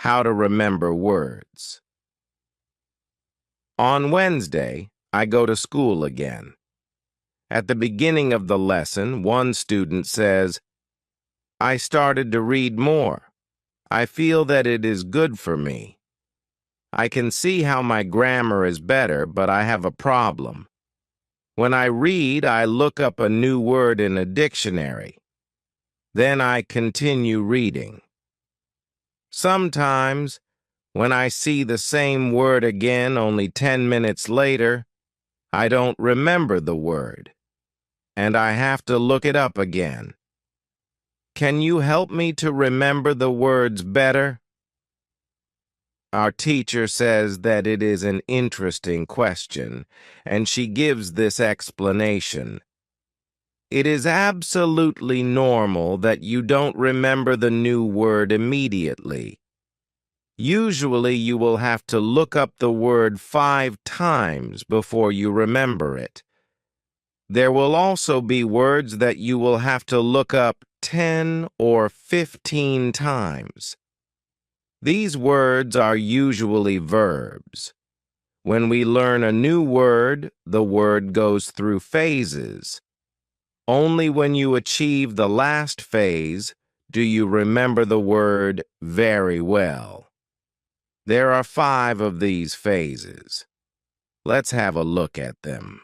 How to remember words. On Wednesday, I go to school again. At the beginning of the lesson, one student says, "I started to read more. I feel that it is good for me. I can see how my grammar is better, but I have a problem. When I read, I look up a new word in a dictionary. Then I continue reading. Sometimes, when I see the same word again only 10 minutes later, I don't remember the word, and I have to look it up again. Can you help me to remember the words better?" Our teacher says that it is an interesting question, and she gives this explanation. It is absolutely normal that you don't remember the new word immediately. Usually you will have to look up the word 5 times before you remember it. There will also be words that you will have to look up 10 or 15 times. These words are usually verbs. When we learn a new word, the word goes through phases. Only when you achieve the last phase do you remember the word very well. There are 5 of these phases. Let's have a look at them.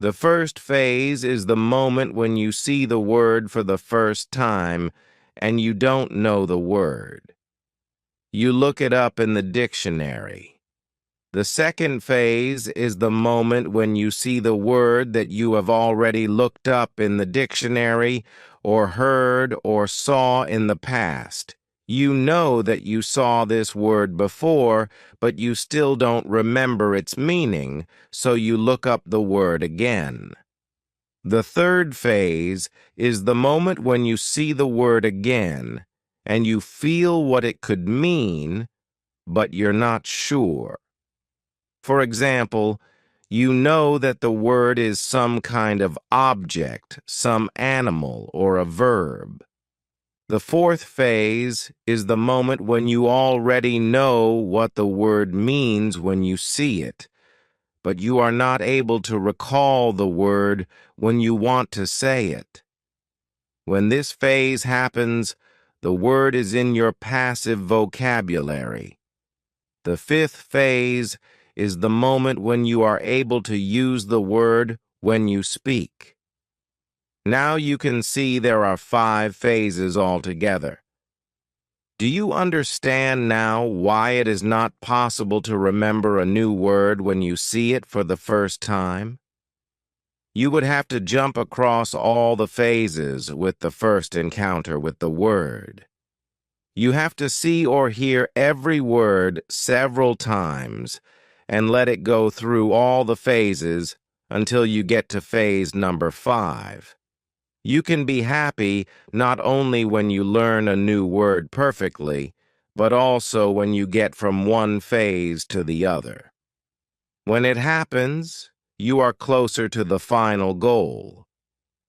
The first phase is the moment when you see the word for the first time and you don't know the word. You look it up in the dictionary. The second phase is the moment when you see the word that you have already looked up in the dictionary or heard or saw in the past. You know that you saw this word before, but you still don't remember its meaning, so you look up the word again. The third phase is the moment when you see the word again and you feel what it could mean, but you're not sure. For example, you know that the word is some kind of object, some animal, or a verb. The fourth phase is the moment when you already know what the word means when you see it, but you are not able to recall the word when you want to say it. When this phase happens, the word is in your passive vocabulary. The fifth phase is the moment when you are able to use the word when you speak. Now you can see there are 5 phases altogether. Do you understand now why it is not possible to remember a new word when you see it for the first time? You would have to jump across all the phases with the first encounter with the word. You have to see or hear every word several times and let it go through all the phases until you get to phase number 5. You can be happy not only when you learn a new word perfectly, but also when you get from one phase to the other. When it happens, you are closer to the final goal,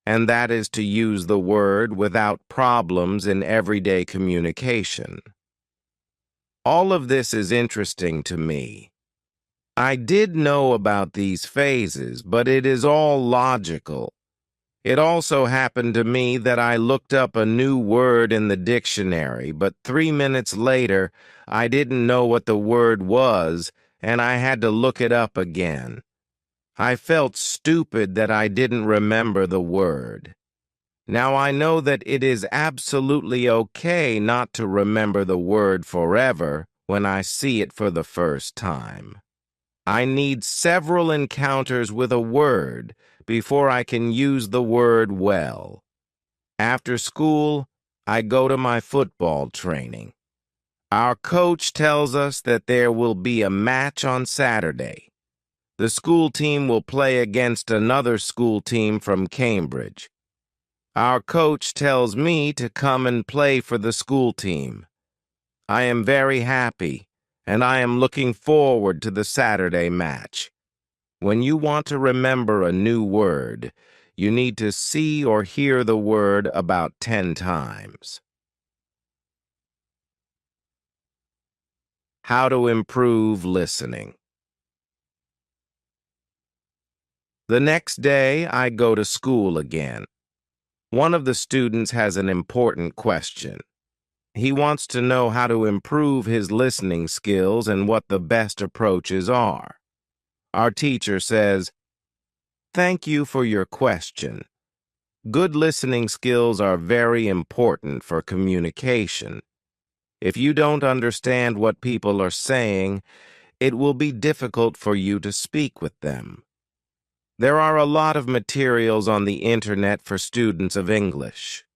and that is to use the word without problems in everyday communication. All of this is interesting to me. I did know about these phases, but it is all logical. It also happened to me that I looked up a new word in the dictionary, but 3 minutes later, I didn't know what the word was, and I had to look it up again. I felt stupid that I didn't remember the word. Now I know that it is absolutely okay not to remember the word forever when I see it for the first time. I need several encounters with a word before I can use the word well. After school, I go to my football training. Our coach tells us that there will be a match on Saturday. The school team will play against another school team from Cambridge. Our coach tells me to come and play for the school team. I am very happy, and I am looking forward to the Saturday match. When you want to remember a new word, you need to see or hear the word about 10 times. How to improve listening. The next day, I go to school again. One of the students has an important question. He wants to know how to improve his listening skills and what the best approaches are. Our teacher says, "Thank you for your question. Good listening skills are very important for communication. If you don't understand what people are saying, it will be difficult for you to speak with them. There are a lot of materials on the internet for students of English.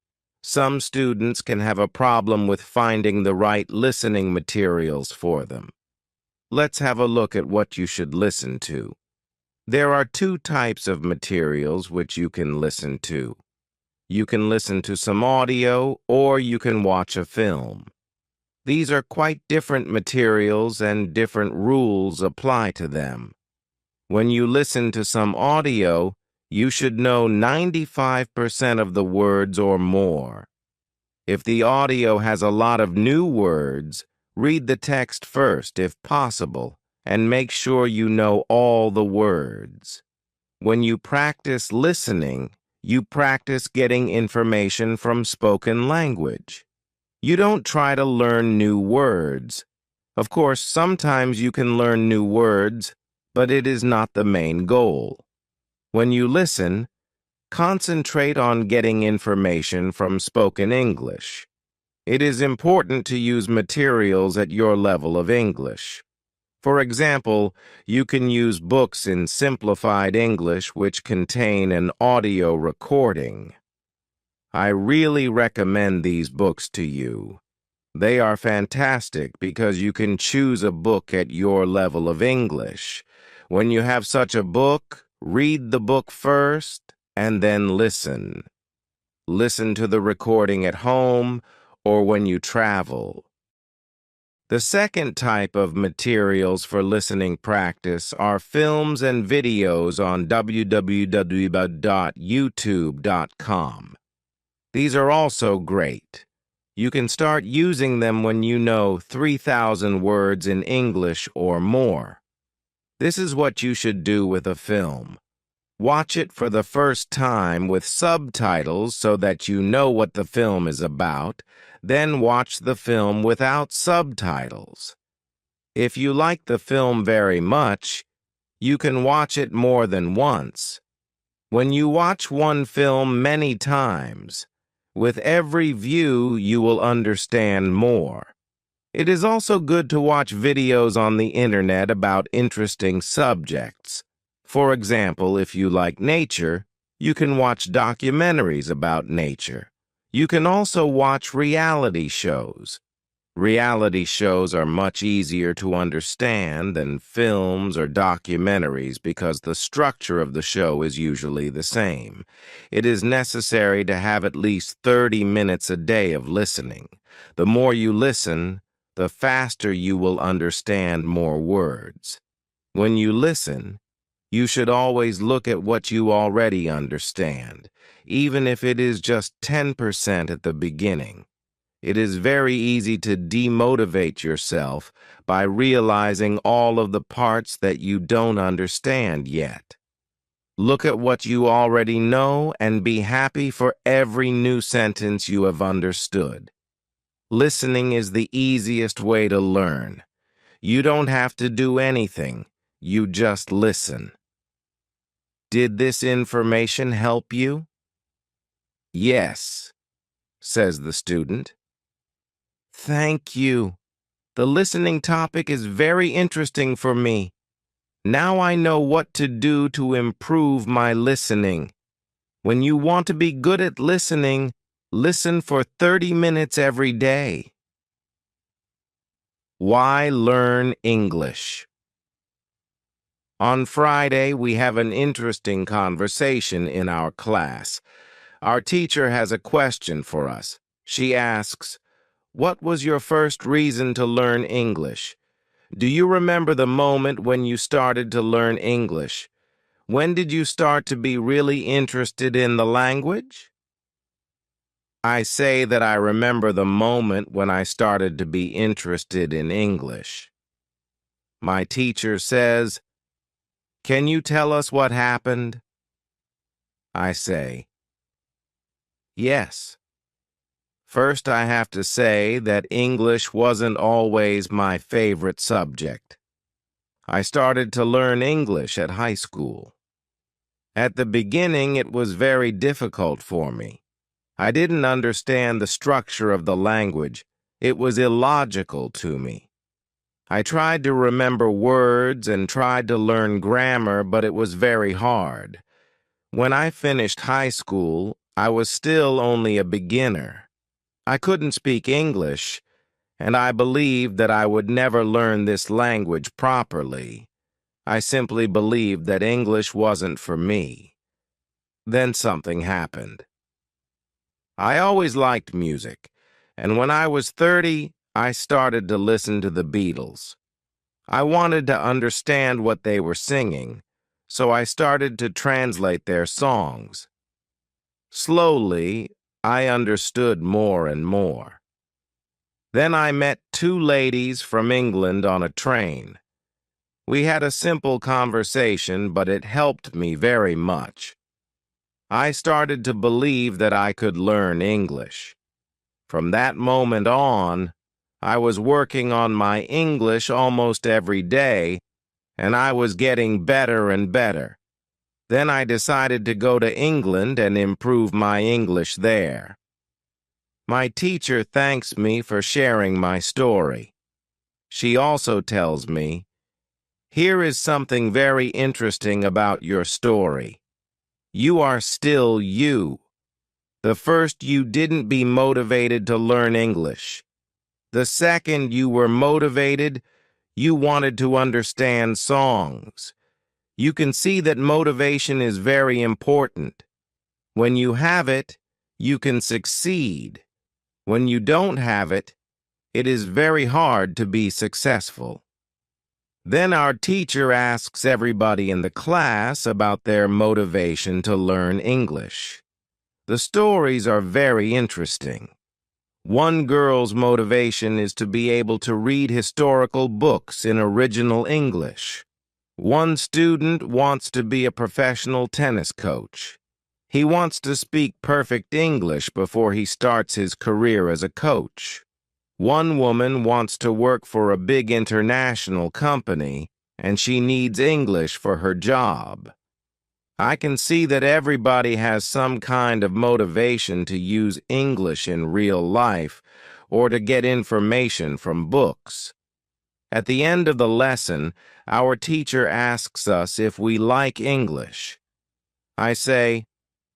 Some students can have a problem with finding the right listening materials for them. Let's have a look at what you should listen to. There are two types of materials which you can listen to. You can listen to some audio or you can watch a film. These are quite different materials and different rules apply to them. When you listen to some audio, you should know 95% of the words or more. If the audio has a lot of new words, read the text first if possible, and make sure you know all the words. When you practice listening, you practice getting information from spoken language. You don't try to learn new words. Of course, sometimes you can learn new words, but it is not the main goal. When you listen, concentrate on getting information from spoken English. It is important to use materials at your level of English. For example, you can use books in simplified English which contain an audio recording. I really recommend these books to you. They are fantastic because you can choose a book at your level of English. When you have such a book, read the book first and then listen. Listen to the recording at home or when you travel. The second type of materials for listening practice are films and videos on www.youtube.com. These are also great. You can start using them when you know 3,000 words in English or more. This is what you should do with a film. Watch it for the first time with subtitles so that you know what the film is about, then watch the film without subtitles. If you like the film very much, you can watch it more than once. When you watch one film many times, with every view, you will understand more. It is also good to watch videos on the internet about interesting subjects. For example, if you like nature, you can watch documentaries about nature. You can also watch reality shows. Reality shows are much easier to understand than films or documentaries because the structure of the show is usually the same. It is necessary to have at least 30 minutes a day of listening. The more you listen, the faster you will understand more words. When you listen, you should always look at what you already understand, even if it is just 10% at the beginning. It is very easy to demotivate yourself by realizing all of the parts that you don't understand yet. Look at what you already know and be happy for every new sentence you have understood. Listening is the easiest way to learn. You don't have to do anything. You just listen. Did this information help you? Yes, says the student. Thank you. The listening topic is very interesting for me. Now I know what to do to improve my listening. When you want to be good at listening, listen for 30 minutes every day. Why learn English? On Friday, we have an interesting conversation in our class. Our teacher has a question for us. She asks, "What was your first reason to learn English? Do you remember the moment when you started to learn English? When did you start to be really interested in the language?" I say that I remember the moment when I started to be interested in English. My teacher says, "Can you tell us what happened?" I say, "Yes." First, I have to say that English wasn't always my favorite subject. I started to learn English at high school. At the beginning, it was very difficult for me. I didn't understand the structure of the language. It was illogical to me. I tried to remember words and tried to learn grammar, but it was very hard. When I finished high school, I was still only a beginner. I couldn't speak English, and I believed that I would never learn this language properly. I simply believed that English wasn't for me. Then something happened. I always liked music, and when I was 30, I started to listen to the Beatles. I wanted to understand what they were singing, so I started to translate their songs. Slowly, I understood more and more. Then I met two ladies from England on a train. We had a simple conversation, but it helped me very much. I started to believe that I could learn English. From that moment on, I was working on my English almost every day, and I was getting better and better. Then I decided to go to England and improve my English there. My teacher thanks me for sharing my story. She also tells me, "Here is something very interesting about your story. You are still you. The first, you didn't be motivated to learn English. The second, you were motivated, you wanted to understand songs. You can see that motivation is very important. When you have it, you can succeed. When you don't have it, it is very hard to be successful." Then our teacher asks everybody in the class about their motivation to learn English. The stories are very interesting. One girl's motivation is to be able to read historical books in original English. One student wants to be a professional tennis coach. He wants to speak perfect English before he starts his career as a coach. One woman wants to work for a big international company, and she needs English for her job. I can see that everybody has some kind of motivation to use English in real life or to get information from books. At the end of the lesson, our teacher asks us if we like English. I say,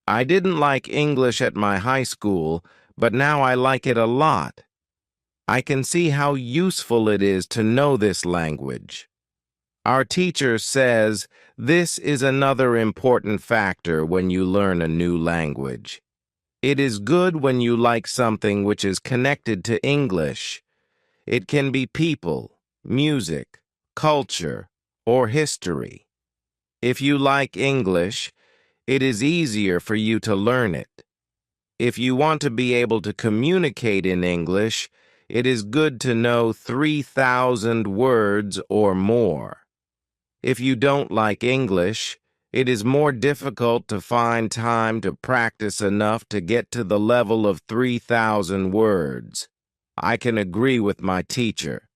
"I didn't like English at my high school, but now I like it a lot. I can see how useful it is to know this language." Our teacher says this is another important factor when you learn a new language. It is good when you like something which is connected to English. It can be people, music, culture, or history. If you like English, it is easier for you to learn it. If you want to be able to communicate in English, it is good to know 3,000 words or more. If you don't like English, it is more difficult to find time to practice enough to get to the level of 3,000 words. I can agree with my teacher.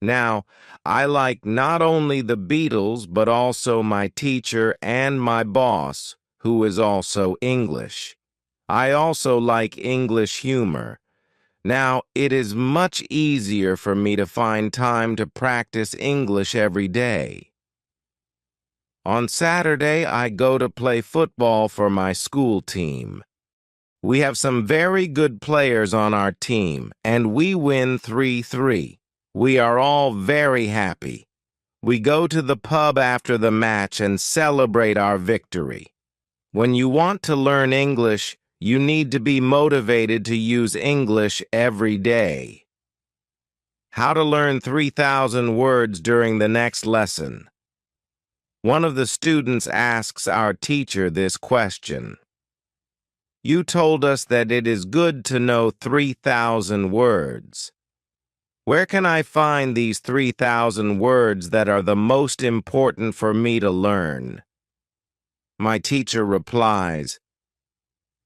Now, I like not only the Beatles, but also my teacher and my boss, who is also English. I also like English humor. Now, it is much easier for me to find time to practice English every day. On Saturday, I go to play football for my school team. We have some very good players on our team, and we win 3-3. We are all very happy. We go to the pub after the match and celebrate our victory. When you want to learn English, you need to be motivated to use English every day. How to learn 3,000 words during the next lesson. One of the students asks our teacher this question. "You told us that it is good to know 3,000 words. Where can I find these 3,000 words that are the most important for me to learn? My teacher replies,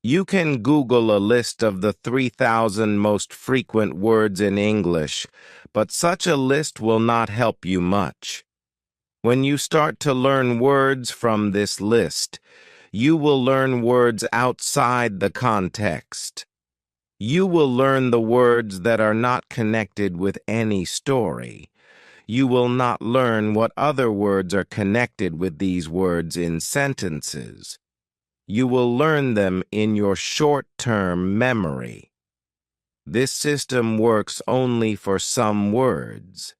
you can Google a list of the 3,000 most frequent words in English, but such a list will not help you much. When you start to learn words from this list, you will learn words outside the context. You will learn the words that are not connected with any story. You will not learn what other words are connected with these words in sentences. You will learn them in your short-term memory. This system works only for some words.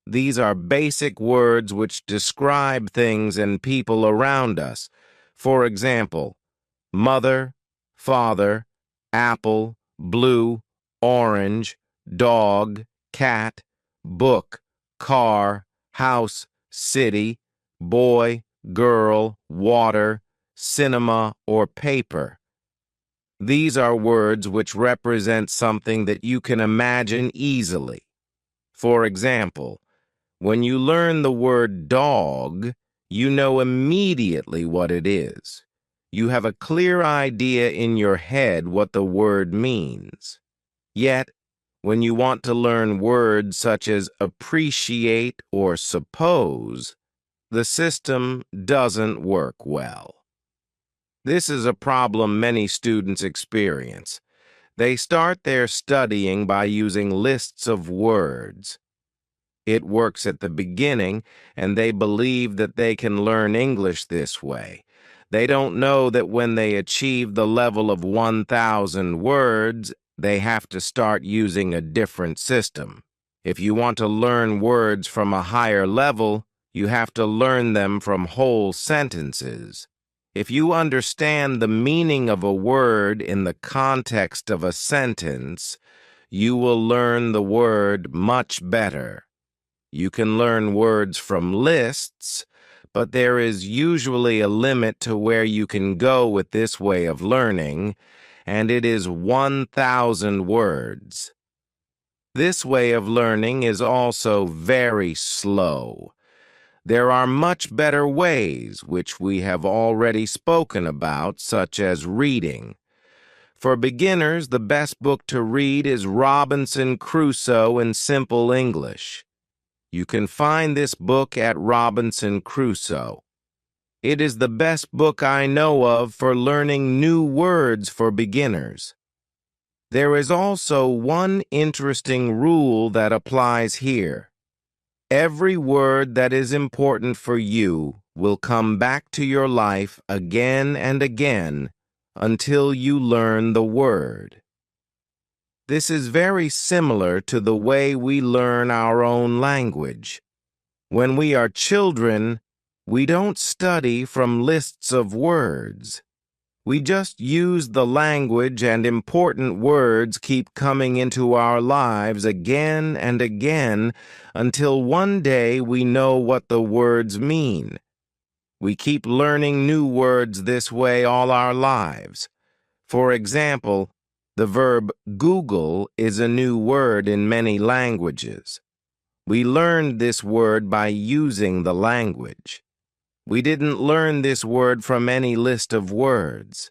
These are basic words which describe things and people around us. For example, mother, father, apple, blue, orange, dog, cat, book, car, house, city, boy, girl, water, cinema, or paper. These are words which represent something that you can imagine easily. For example, when you learn the word dog, you know immediately what it is. You have a clear idea in your head what the word means. Yet, when you want to learn words such as appreciate or suppose, the system doesn't work well. This is a problem many students experience. They start their studying by using lists of words. It works at the beginning, and they believe that they can learn English this way. They don't know that when they achieve the level of 1,000 words, they have to start using a different system. If you want to learn words from a higher level, you have to learn them from whole sentences. If you understand the meaning of a word in the context of a sentence, you will learn the word much better. You can learn words from lists, but there is usually a limit to where you can go with this way of learning, and it is 1,000 words. This way of learning is also very slow. There are much better ways, which we have already spoken about, such as reading. For beginners, the best book to read is Robinson Crusoe in Simple English. You can find this book at Robinson Crusoe. It is the best book I know of for learning new words for beginners. There is also one interesting rule that applies here. Every word that is important for you will come back to your life again and again until you learn the word. This is very similar to the way we learn our own language. When we are children, we don't study from lists of words. We just use the language, and important words keep coming into our lives again and again until one day we know what the words mean. We keep learning new words this way all our lives. For example, the verb Google is a new word in many languages. We learned this word by using the language. We didn't learn this word from any list of words.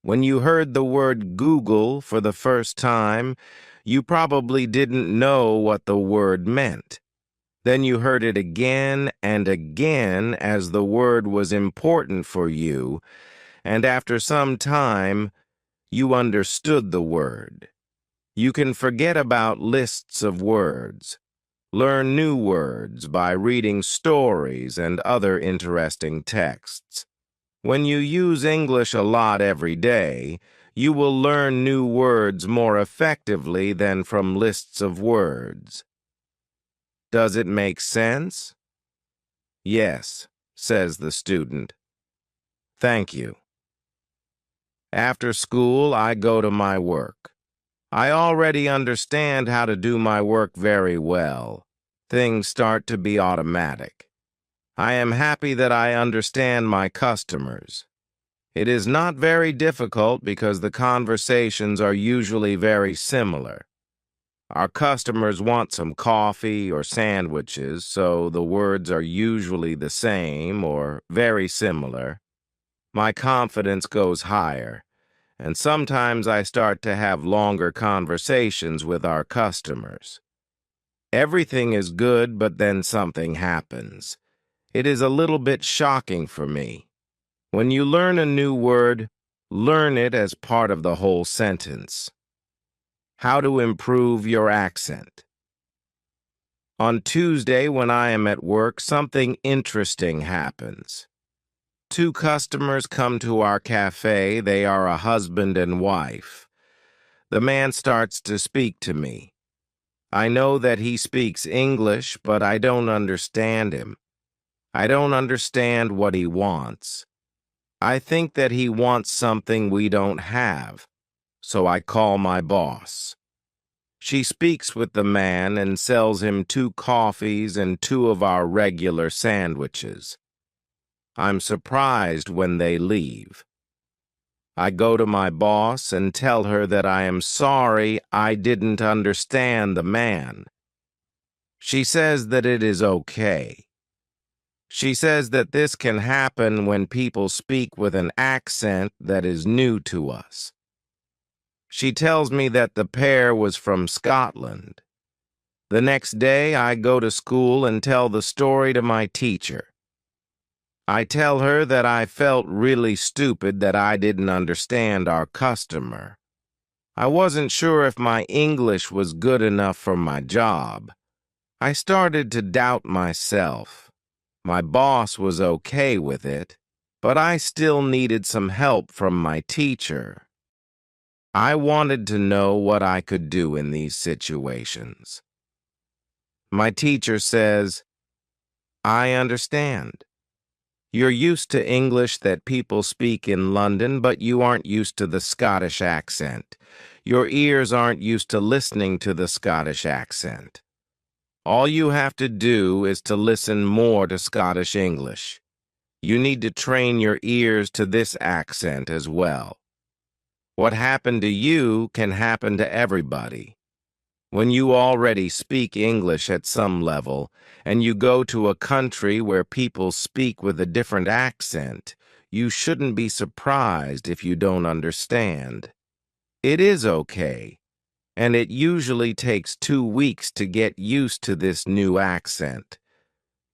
When you heard the word Google for the first time, you probably didn't know what the word meant. Then you heard it again and again as the word was important for you, and after some time, you understood the word. You can forget about lists of words. Learn new words by reading stories and other interesting texts. When you use English a lot every day, you will learn new words more effectively than from lists of words. Does it make sense? Yes, says the student. Thank you. After school, I go to my work. I already understand how to do my work very well. Things start to be automatic. I am happy that I understand my customers. It is not very difficult because the conversations are usually very similar. Our customers want some coffee or sandwiches, so the words are usually the same or very similar. My confidence goes higher, and sometimes I start to have longer conversations with our customers. Everything is good, but then something happens. It is a little bit shocking for me. When you learn a new word, learn it as part of the whole sentence. How to improve your accent. On Tuesday, when I am at work, something interesting happens. Two customers come to our cafe. They are a husband and wife. The man starts to speak to me. I know that he speaks English, but I don't understand him. I don't understand what he wants. I think that he wants something we don't have, so I call my boss. She speaks with the man and sells him 2 coffees and 2 of our regular sandwiches. I'm surprised when they leave. I go to my boss and tell her that I am sorry I didn't understand the man. She says that it is okay. She says that this can happen when people speak with an accent that is new to us. She tells me that the pair was from Scotland. The next day, I go to school and tell the story to my teacher. I tell her that I felt really stupid that I didn't understand our customer. I wasn't sure if my English was good enough for my job. I started to doubt myself. My boss was okay with it, but I still needed some help from my teacher. I wanted to know what I could do in these situations. My teacher says, I understand. You're used to English that people speak in London, but you aren't used to the Scottish accent. Your ears aren't used to listening to the Scottish accent. All you have to do is to listen more to Scottish English. You need to train your ears to this accent as well. What happened to you can happen to everybody. When you already speak English at some level, and you go to a country where people speak with a different accent, you shouldn't be surprised if you don't understand. It is okay, and it usually takes 2 weeks to get used to this new accent.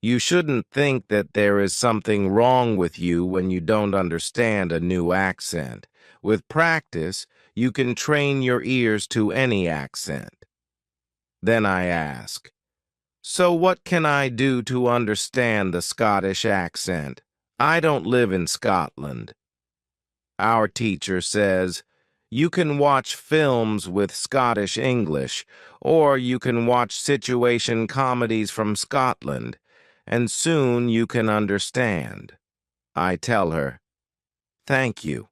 You shouldn't think that there is something wrong with you when you don't understand a new accent. With practice, you can train your ears to any accent. Then I ask, so what can I do to understand the Scottish accent? I don't live in Scotland. Our teacher says, you can watch films with Scottish English, or you can watch situation comedies from Scotland, and soon you can understand. I tell her, thank you.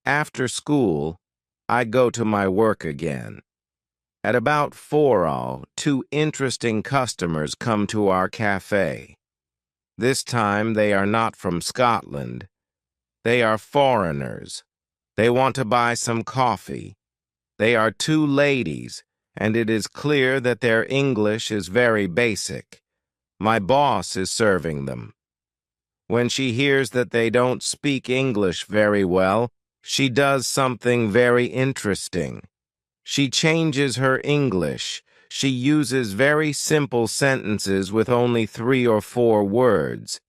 After school, I go to my work again. At about 4:00, 2 interesting customers come to our cafe. This time they are not from Scotland. They are foreigners. They want to buy some coffee. They are 2 ladies, and it is clear that their English is very basic. My boss is serving them. When she hears that they don't speak English very well, she does something very interesting. She changes her English. She uses very simple sentences with only 3 or 4 words.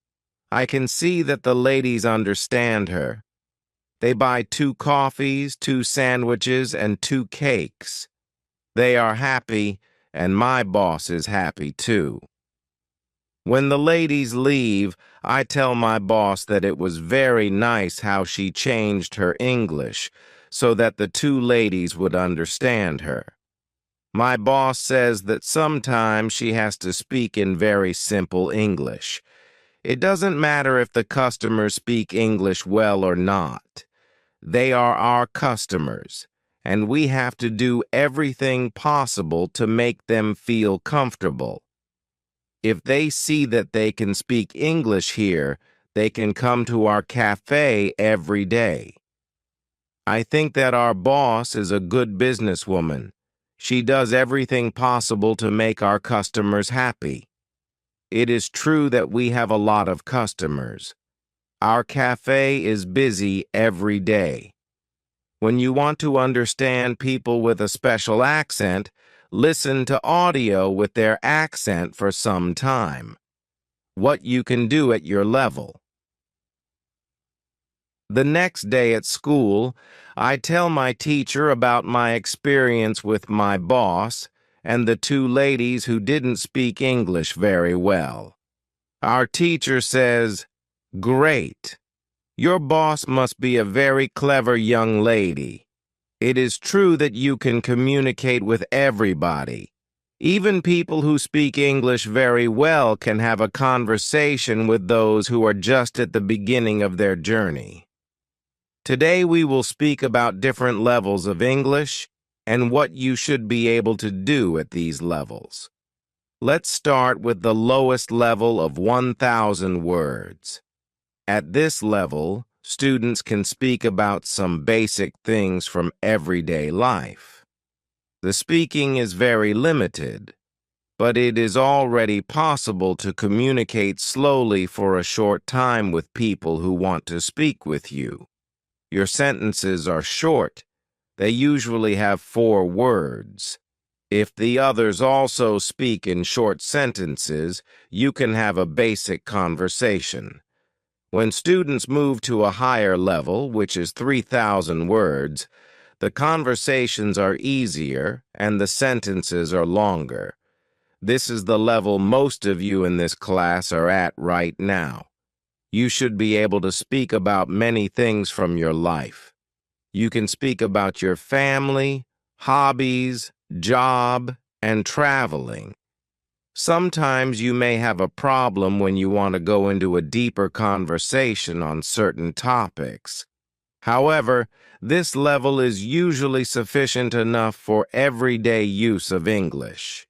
I can see that the ladies understand her. They buy 2 coffees, 2 sandwiches, and 2 cakes. They are happy, and my boss is happy too. When the ladies leave, I tell my boss that it was very nice how she changed her English so that the 2 ladies would understand her. My boss says that sometimes she has to speak in very simple English. It doesn't matter if the customers speak English well or not. They are our customers, and we have to do everything possible to make them feel comfortable. If they see that they can speak English here, they can come to our cafe every day. I think that our boss is a good businesswoman. She does everything possible to make our customers happy. It is true that we have a lot of customers. Our cafe is busy every day. When you want to understand people with a special accent, listen to audio with their accent for some time. What you can do at your level. The next day at school, I tell my teacher about my experience with my boss and the two ladies who didn't speak English very well. Our teacher says, "Great. Your boss must be a very clever young lady. It is true that you can communicate with everybody. Even people who speak English very well can have a conversation with those who are just at the beginning of their journey." Today we will speak about different levels of English and what you should be able to do at these levels. Let's start with the lowest level of 1,000 words. At this level, students can speak about some basic things from everyday life. The speaking is very limited, but it is already possible to communicate slowly for a short time with people who want to speak with you. Your sentences are short. They usually have 4 words. If the others also speak in short sentences, you can have a basic conversation. When students move to a higher level, which is 3,000 words, the conversations are easier and the sentences are longer. This is the level most of you in this class are at right now. You should be able to speak about many things from your life. You can speak about your family, hobbies, job, and traveling. Sometimes you may have a problem when you want to go into a deeper conversation on certain topics. However, this level is usually sufficient enough for everyday use of English.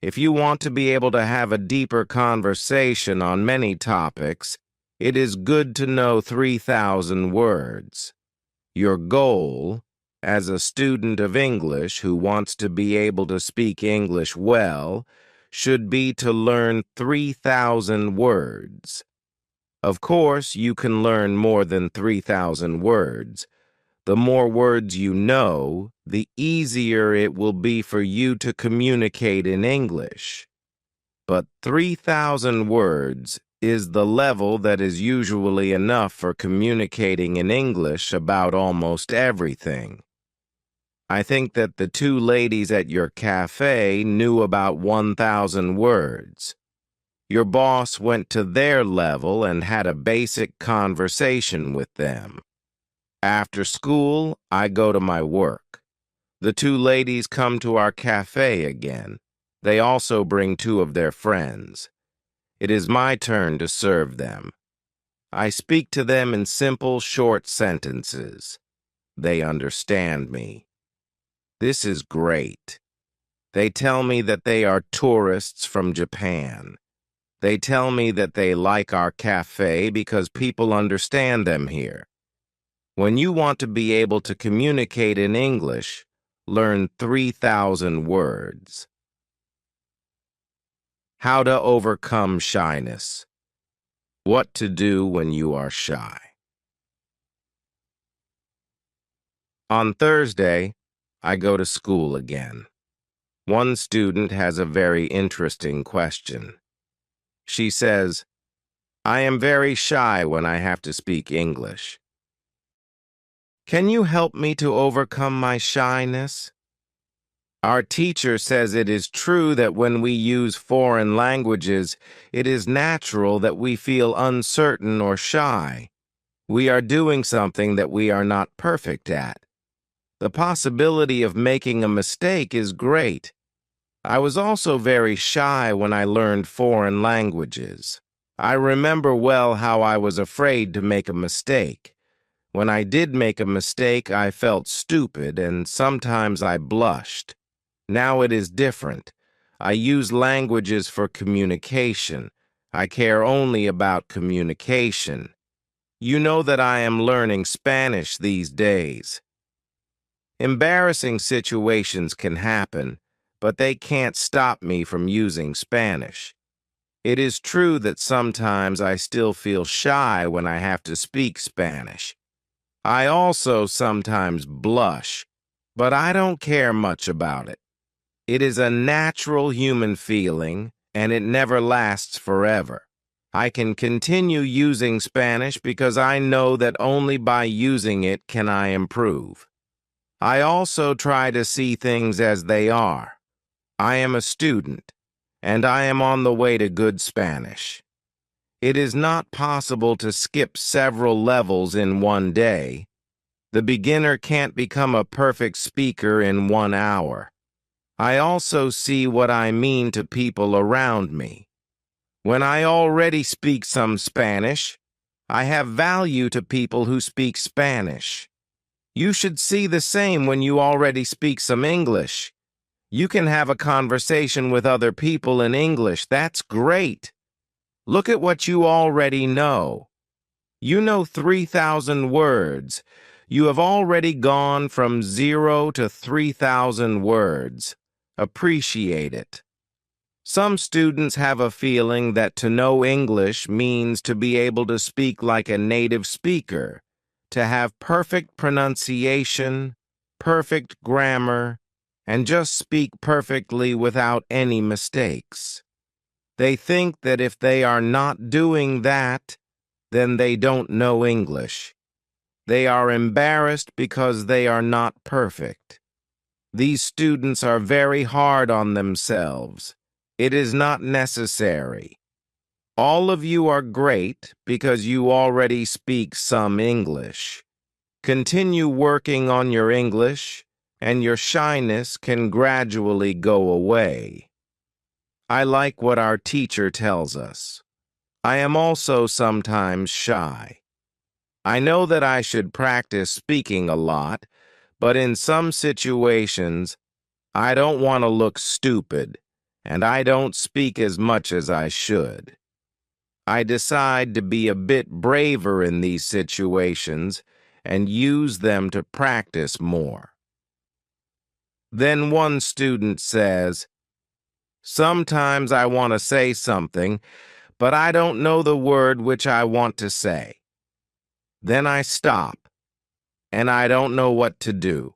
If you want to be able to have a deeper conversation on many topics, it is good to know 3,000 words. Your goal, as a student of English who wants to be able to speak English well, should be to learn 3,000 words. Of course, you can learn more than 3,000 words. The more words you know, the easier it will be for you to communicate in English. But 3,000 words is the level that is usually enough for communicating in English about almost everything. I think that the two ladies at your cafe knew about 1,000 words. Your boss went to their level and had a basic conversation with them. After school, I go to my work. The two ladies come to our cafe again. They also bring 2 of their friends. It is my turn to serve them. I speak to them in simple, short sentences. They understand me. This is great. They tell me that they are tourists from Japan. They tell me that they like our cafe because people understand them here. When you want to be able to communicate in English, learn 3,000 words. How to overcome shyness. What to do when you are shy. On Thursday, I go to school again. One student has a very interesting question. She says, "I am very shy when I have to speak English. Can you help me to overcome my shyness?" Our teacher says it is true that when we use foreign languages, it is natural that we feel uncertain or shy. We are doing something that we are not perfect at. The possibility of making a mistake is great. I was also very shy when I learned foreign languages. I remember well how I was afraid to make a mistake. When I did make a mistake, I felt stupid and sometimes I blushed. Now it is different. I use languages for communication. I care only about communication. You know that I am learning Spanish these days. Embarrassing situations can happen, but they can't stop me from using Spanish. It is true that sometimes I still feel shy when I have to speak Spanish. I also sometimes blush, but I don't care much about it. It is a natural human feeling, and it never lasts forever. I can continue using Spanish because I know that only by using it can I improve. I also try to see things as they are. I am a student, and I am on the way to good Spanish. It is not possible to skip several levels in one day. The beginner can't become a perfect speaker in 1 hour. I also see what I mean to people around me. When I already speak some Spanish, I have value to people who speak Spanish. You should see the same when you already speak some English. You can have a conversation with other people in English. That's great. Look at what you already know. You know 3,000 words. You have already gone from 0 to 3,000 words. Appreciate it. Some students have a feeling that to know English means to be able to speak like a native speaker, to have perfect pronunciation, perfect grammar, and just speak perfectly without any mistakes. They think that if they are not doing that, then they don't know English. They are embarrassed because they are not perfect. These students are very hard on themselves. It is not necessary. All of you are great because you already speak some English. Continue working on your English, and your shyness can gradually go away. I like what our teacher tells us. I am also sometimes shy. I know that I should practice speaking a lot, but in some situations, I don't want to look stupid, and I don't speak as much as I should. I decide to be a bit braver in these situations and use them to practice more. Then one student says, "Sometimes I want to say something, but I don't know the word which I want to say. Then I stop, and I don't know what to do.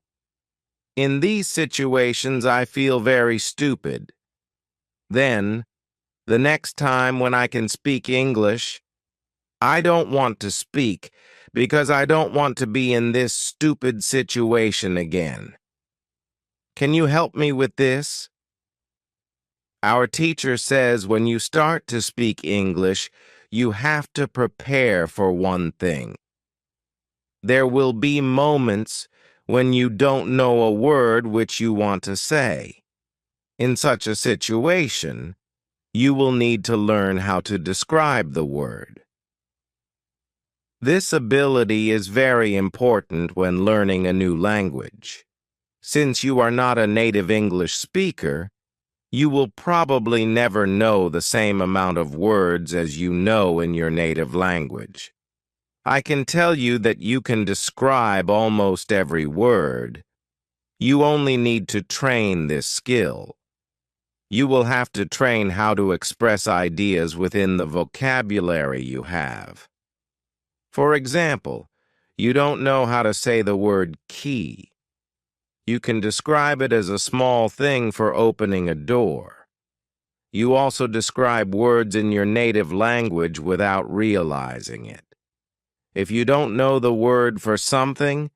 In these situations, I feel very stupid. Then, the next time when I can speak English, I don't want to speak because I don't want to be in this stupid situation again. Can you help me with this?" Our teacher says when you start to speak English, you have to prepare for one thing. There will be moments when you don't know a word which you want to say. In such a situation, you will need to learn how to describe the word. This ability is very important when learning a new language. Since you are not a native English speaker, you will probably never know the same amount of words as you know in your native language. I can tell you that you can describe almost every word. You only need to train this skill. You will have to train how to express ideas within the vocabulary you have. For example, you don't know how to say the word key. You can describe it as a small thing for opening a door. You also describe words in your native language without realizing it. If you don't know the word for something,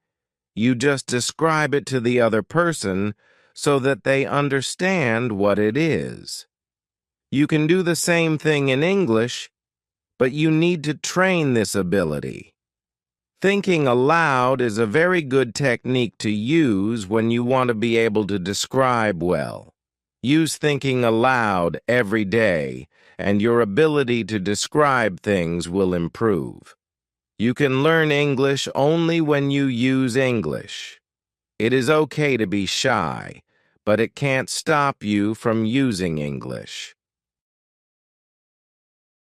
you just describe it to the other person so that they understand what it is. You can do the same thing in English, but you need to train this ability. Thinking aloud is a very good technique to use when you want to be able to describe well. Use thinking aloud every day, and your ability to describe things will improve. You can learn English only when you use English. It is okay to be shy, but it can't stop you from using English.